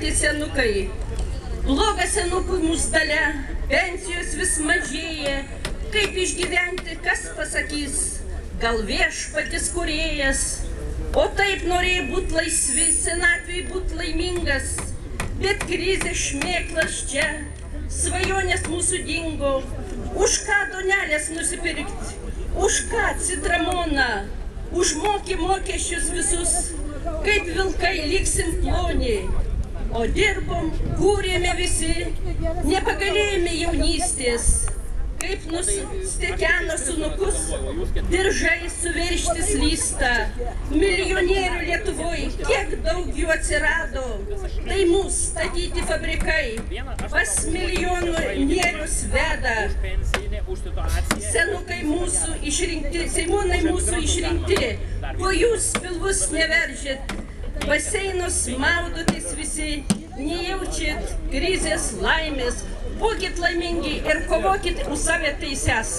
Gerbiantys senukai, bloga senukų mūsų dalia, pensijos vis mažėja, kaip išgyventi, kas pasakys, gal viešpatis kūrėjas, o taip norėjai būti laisvi, senatvėj būti laimingas, bet krizė šmėklas čia, svajonės mūsų dingo, už ką donelės nusipirkti, už ką citramoną, užmokė mokesčius visus, kaip vilkai liksim ploni, o dirbom, kūrėme visi, nepagalėjome jaunystės, kaip nustekeno sunukus, diržai suveržti slysta, milijonierių Lietuvoj, kiek daug jų atsirado, tai mūsų statyti fabrikai, pas milijonierius veda, senukai mūsų išrinkti, seimūnai mūsų išrinkti, po jūs pilvus neveržit, baseinus maudotės visi, nejaučiat krizės laimės, būkit laimingi ir kovokit už savo teises.